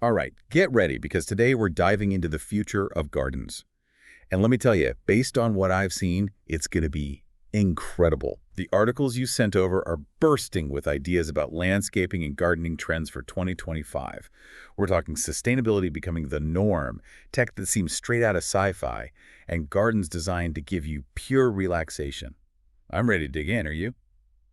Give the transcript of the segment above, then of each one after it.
All right, get ready because today we're diving into the future of gardens. And let me tell you, based on what I've seen, it's going to be incredible. The articles you sent over are bursting with ideas about landscaping and gardening trends for 2025. We're talking sustainability becoming the norm, tech that seems straight out of sci-fi, and gardens designed to give you pure relaxation. I'm ready to dig in, are you?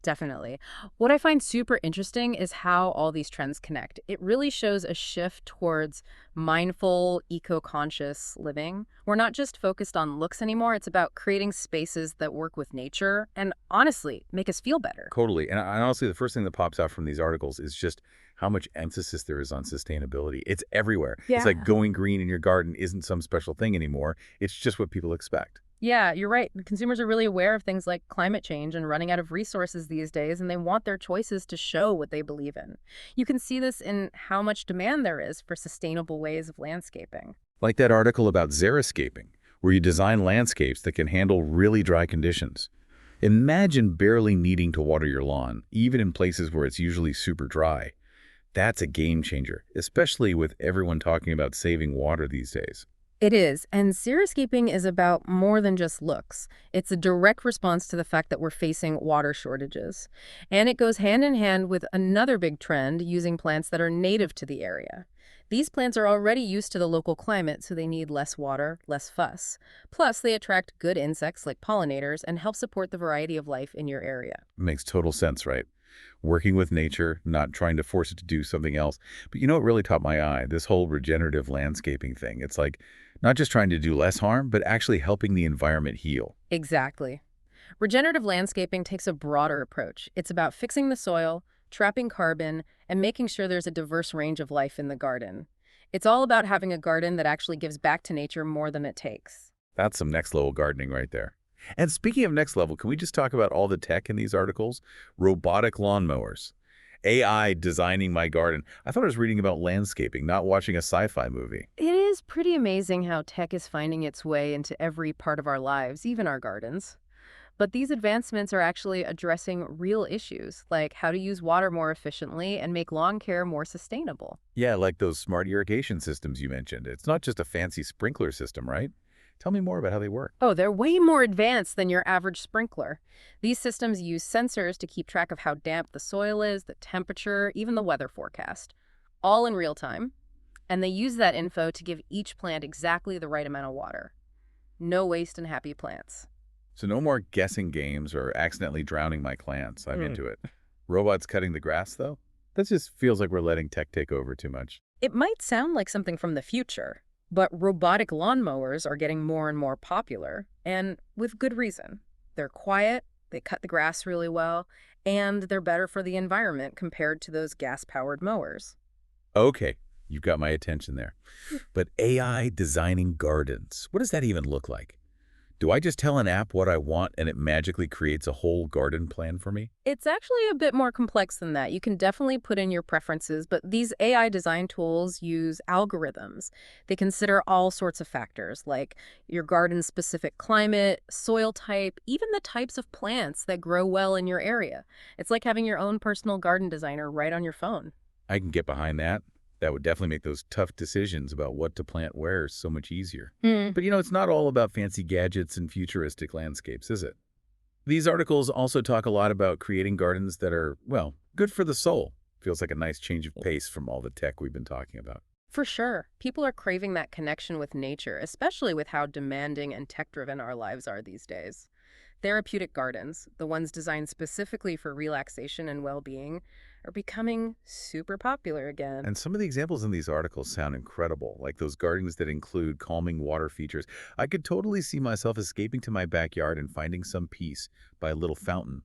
Definitely. What I find super interesting is how all these trends connect. It really shows a shift towards mindful, eco-conscious living. We're not just focused on looks anymore. It's about creating spaces that work with nature and honestly make us feel better. Totally. And honestly, the first thing that pops out from these articles is just how much emphasis there is on sustainability. It's everywhere. It's like Yeah. going green in your garden isn't some special thing anymore. It's just what people expect. Yeah, you're right. Consumers are really aware of things like climate change and running out of resources these days, and they want their choices to show what they believe in. You can see this in how much demand there is for sustainable ways of landscaping. Like that article about xeriscaping, where you design landscapes that can handle really dry conditions. Imagine barely needing to water your lawn, even in places where it's usually super dry. That's a game changer, especially with everyone talking about saving water these days. It is, and xeriscaping is about more than just looks. It's a direct response to the fact that we're facing water shortages. And it goes hand in hand with another big trend, using plants that are native to the area. These plants are already used to the local climate, so they need less water, less fuss. Plus, they attract good insects like pollinators and help support the variety of life in your area. Makes total sense, right? Working with nature, not trying to force it to do something else. But you know what really caught my eye? This whole regenerative landscaping thing. It's like not just trying to do less harm, but actually helping the environment heal. Exactly. Regenerative landscaping takes a broader approach. It's about fixing the soil, trapping carbon, and making sure there's a diverse range of life in the garden. It's all about having a garden that actually gives back to nature more than it takes. That's some next level gardening right there. And speaking of next level, can we just talk about all the tech in these articles? Robotic lawnmowers, AI designing my garden. I thought I was reading about landscaping, not watching a sci-fi movie. It is pretty amazing how tech is finding its way into every part of our lives, even our gardens. But these advancements are actually addressing real issues, like how to use water more efficiently and make lawn care more sustainable. Yeah, like those smart irrigation systems you mentioned. It's not just a fancy sprinkler system, right? Tell me more about how they work. Oh, they're way more advanced than your average sprinkler. These systems use sensors to keep track of how damp the soil is, the temperature, even the weather forecast, all in real time. And they use that info to give each plant exactly the right amount of water. No waste and happy plants. So no more guessing games or accidentally drowning my plants. I'm Hmm. into it. Robots cutting the grass, though? That just feels like we're letting tech take over too much. It might sound like something from the future, but robotic lawnmowers are getting more and more popular, and with good reason. They're quiet, they cut the grass really well, and they're better for the environment compared to those gas-powered mowers. Okay, you've got my attention there. But AI designing gardens, what does that even look like? Do I just tell an app what I want and it magically creates a whole garden plan for me? It's actually a bit more complex than that. You can definitely put in your preferences, but these AI design tools use algorithms. They consider all sorts of factors like your garden's specific climate, soil type, even the types of plants that grow well in your area. It's like having your own personal garden designer right on your phone. I can get behind that. That would definitely make those tough decisions about what to plant where so much easier. Hmm. But it's not all about fancy gadgets and futuristic landscapes, is it? These articles also talk a lot about creating gardens that are, well, good for the soul. Feels like a nice change of pace from all the tech we've been talking about. For sure. People are craving that connection with nature, especially with how demanding and tech-driven our lives are these days. Therapeutic gardens, the ones designed specifically for relaxation and well-being, are becoming super popular again. And some of the examples in these articles sound incredible, like those gardens that include calming water features. I could totally see myself escaping to my backyard and finding some peace by a little fountain.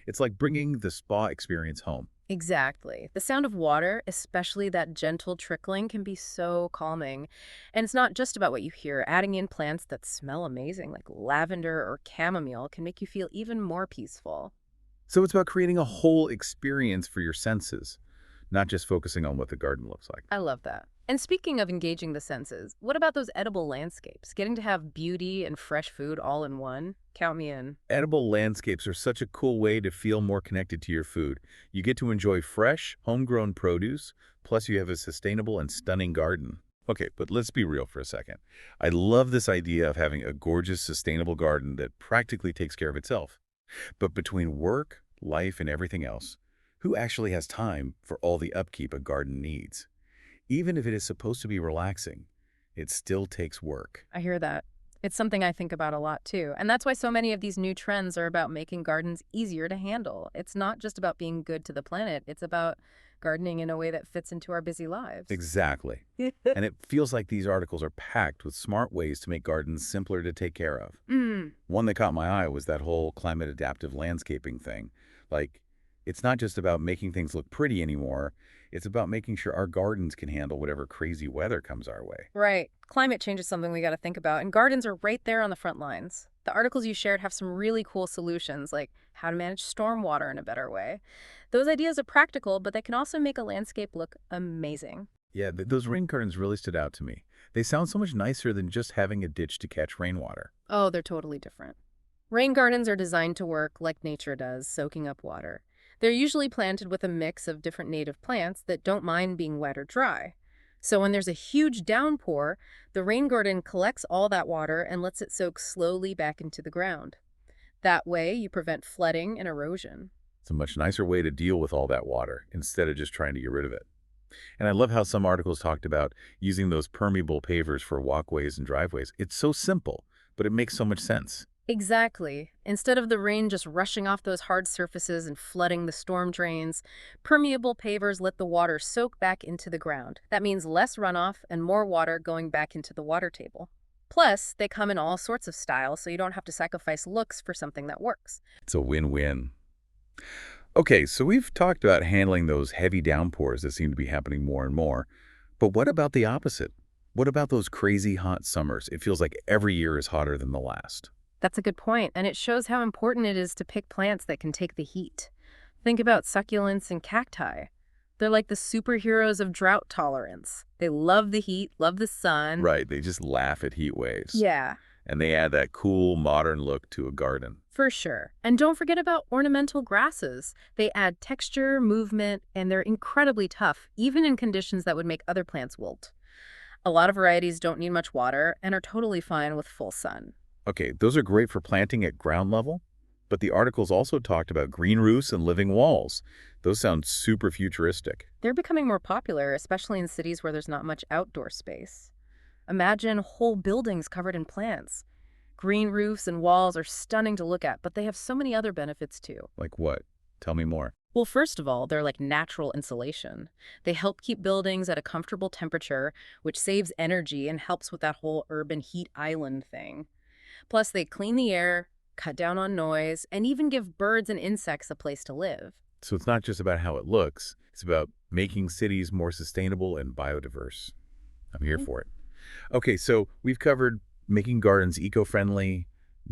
It's like bringing the spa experience home. Exactly. The sound of water, especially that gentle trickling, can be so calming. And it's not just about what you hear. Adding in plants that smell amazing, like lavender or chamomile, can make you feel even more peaceful. So it's about creating a whole experience for your senses, not just focusing on what the garden looks like. I love that. And speaking of engaging the senses, what about those edible landscapes? Getting to have beauty and fresh food all in one? Count me in. Edible landscapes are such a cool way to feel more connected to your food. You get to enjoy fresh, homegrown produce, plus you have a sustainable and stunning garden. Okay, but let's be real for a second. I love this idea of having a gorgeous, sustainable garden that practically takes care of itself. But between work, life, and everything else, who actually has time for all the upkeep a garden needs? Even if it is supposed to be relaxing, it still takes work. I hear that. It's something I think about a lot too. And that's why so many of these new trends are about making gardens easier to handle. It's not just about being good to the planet, it's about gardening in a way that fits into our busy lives. Exactly. And it feels like these articles are packed with smart ways to make gardens simpler to take care of. Mm, One that caught my eye was that whole climate adaptive landscaping thing. Like, it's not just about making things look pretty anymore. It's about making sure our gardens can handle whatever crazy weather comes our way. right. Climate change is something we got to think about, and gardens are right there on the front lines. The articles you shared have some really cool solutions, like how to manage stormwater in a better way. Those ideas are practical, but they can also make a landscape look amazing. Yeah, those rain gardens really stood out to me. They sound so much nicer than just having a ditch to catch rainwater. Oh, they're totally different. Rain gardens are designed to work like nature does, soaking up water. They're usually planted with a mix of different native plants that don't mind being wet or dry. So when there's a huge downpour, the rain garden collects all that water and lets it soak slowly back into the ground. That way, you prevent flooding and erosion. It's a much nicer way to deal with all that water instead of just trying to get rid of it. And I love how some articles talked about using those permeable pavers for walkways and driveways. It's so simple, but it makes so much sense. Exactly. Instead of the rain just rushing off those hard surfaces and flooding the storm drains, permeable pavers let the water soak back into the ground. That means less runoff and more water going back into the water table. Plus, they come in all sorts of styles, so you don't have to sacrifice looks for something that works. It's a win-win. Okay, so we've talked about handling those heavy downpours that seem to be happening more and more. But what about the opposite? What about those crazy hot summers? It feels like every year is hotter than the last. That's a good point, and it shows how important it is to pick plants that can take the heat. Think about succulents and cacti. They're like the superheroes of drought tolerance. They love the heat, love the sun. Right, they just laugh at heat waves. Yeah, And they add that cool, modern look to a garden. for sure. And don't forget about ornamental grasses. They add texture, movement, and they're incredibly tough, even in conditions that would make other plants wilt. A lot of varieties don't need much water and are totally fine with full sun. Okay, those are great for planting at ground level, but the articles also talked about green roofs and living walls. Those sound super futuristic. They're becoming more popular, especially in cities where there's not much outdoor space. Imagine whole buildings covered in plants. Green roofs and walls are stunning to look at, but they have so many other benefits too. Like what? Tell me more. Well, first of all, they're like natural insulation. They help keep buildings at a comfortable temperature, which saves energy and helps with that whole urban heat island thing. Plus, they clean the air, cut down on noise, and even give birds and insects a place to live. So it's not just about how it looks, it's about making cities more sustainable and biodiverse. I'm here for it. Okay, so we've covered making gardens eco-friendly,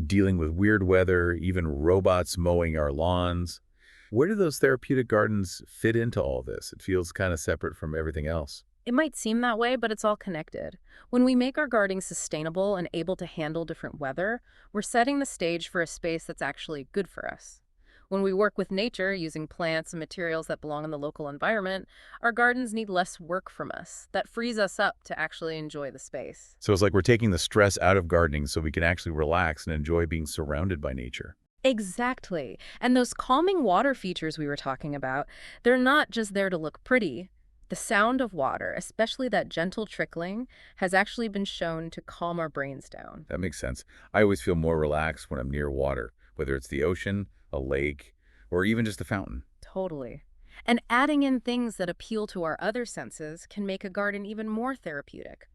dealing with weird weather, even robots mowing our lawns. Where do those therapeutic gardens fit into all this? It feels kind of separate from everything else. It might seem that way, but it's all connected. When we make our gardening sustainable and able to handle different weather, we're setting the stage for a space that's actually good for us. When we work with nature, using plants and materials that belong in the local environment, our gardens need less work from us. That frees us up to actually enjoy the space. So it's like we're taking the stress out of gardening so we can actually relax and enjoy being surrounded by nature. Exactly. And those calming water features we were talking about, they're not just there to look pretty. The sound of water, especially that gentle trickling, has actually been shown to calm our brains down. That makes sense. I always feel more relaxed when I'm near water, whether it's the ocean, a lake, or even just a fountain. Totally. And adding in things that appeal to our other senses can make a garden even more therapeutic.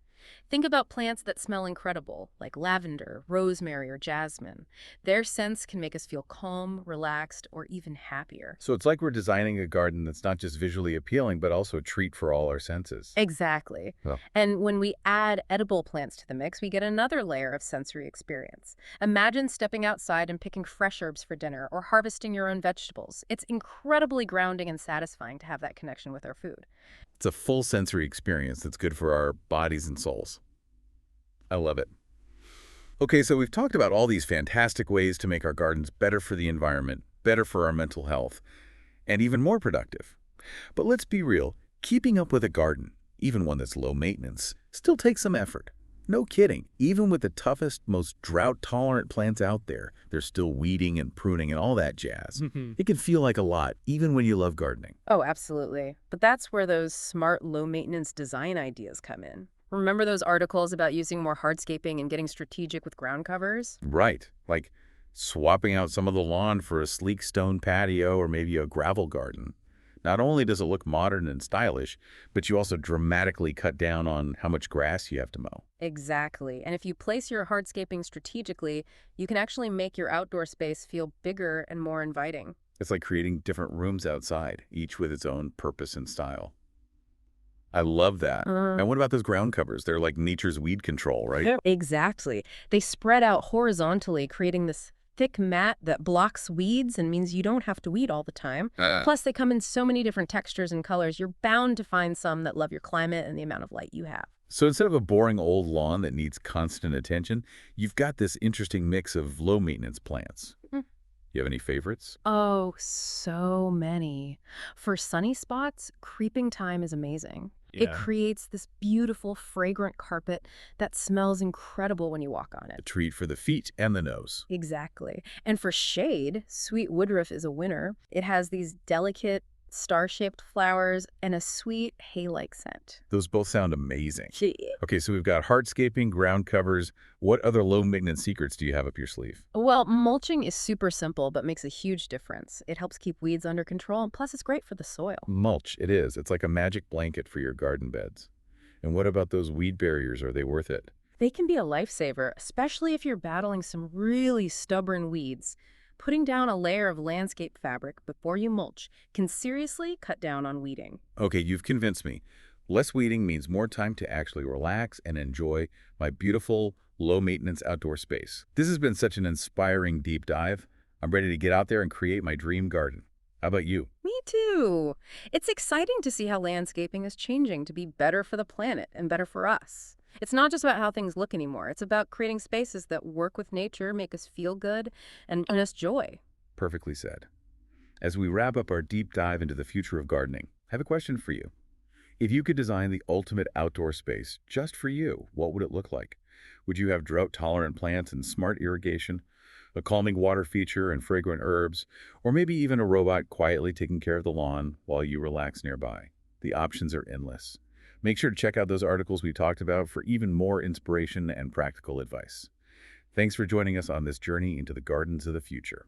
Think about plants that smell incredible, like lavender, rosemary, or jasmine. Their scents can make us feel calm, relaxed, or even happier. So it's like we're designing a garden that's not just visually appealing, but also a treat for all our senses. Exactly. Well, And when we add edible plants to the mix, we get another layer of sensory experience. Imagine stepping outside and picking fresh herbs for dinner or harvesting your own vegetables. It's incredibly grounding and satisfying to have that connection with our food. It's a full sensory experience that's good for our bodies and souls. I love it. Okay, so we've talked about all these fantastic ways to make our gardens better for the environment, better for our mental health, and even more productive. But let's be real, keeping up with a garden, even one that's low maintenance, still takes some effort. No kidding. Even with the toughest, most drought-tolerant plants out there, they're still weeding and pruning and all that jazz. It can feel like a lot, even when you love gardening. Oh, absolutely. But that's where those smart, low-maintenance design ideas come in. Remember those articles about using more hardscaping and getting strategic with ground covers? Right, like swapping out some of the lawn for a sleek stone patio or maybe a gravel garden. Not only does it look modern and stylish, but you also dramatically cut down on how much grass you have to mow. Exactly. And if you place your hardscaping strategically, you can actually make your outdoor space feel bigger and more inviting. It's like creating different rooms outside, each with its own purpose and style. I love that. Uh, And what about those ground covers? They're like nature's weed control, right? Exactly. They spread out horizontally, creating this thick mat that blocks weeds and means you don't have to weed all the time. Plus, they come in so many different textures and colors, you're bound to find some that love your climate and the amount of light you have. So instead of a boring old lawn that needs constant attention, you've got this interesting mix of low-maintenance plants. Mm. You have any favorites? Oh, so many. For sunny spots, creeping thyme is amazing. It creates this beautiful, fragrant carpet that smells incredible when you walk on A it. treat for the feet and the nose. Exactly. And for shade, sweet woodruff is a winner. It has these delicate, star-shaped flowers and a sweet hay-like scent. Those both sound amazing. Gee. Okay, so we've got hardscaping, ground covers. What other low-maintenance secrets do you have up your sleeve? Well, mulching is super simple but makes a huge difference. It helps keep weeds under control, and plus it's great for the soil. Mulch, it is. It's like a magic blanket for your garden beds. And what about those weed barriers? Are they worth it? They can be a lifesaver, especially if you're battling some really stubborn weeds. Putting down a layer of landscape fabric before you mulch can seriously cut down on weeding. Okay, you've convinced me. Less weeding means more time to actually relax and enjoy my beautiful, low-maintenance outdoor space. This has been such an inspiring deep dive. I'm ready to get out there and create my dream garden. How about you? Me too. It's exciting to see how landscaping is changing to be better for the planet and better for us. It's not just about how things look anymore. It's about creating spaces that work with nature, make us feel good, and bring us joy. Perfectly said. As we wrap up our deep dive into the future of gardening, I have a question for you. If you could design the ultimate outdoor space just for you, what would it look like? Would you have drought-tolerant plants and smart irrigation, a calming water feature and fragrant herbs, or maybe even a robot quietly taking care of the lawn while you relax nearby? The options are endless. Make sure to check out those articles we talked about for even more inspiration and practical advice. Thanks for joining us on this journey into the gardens of the future.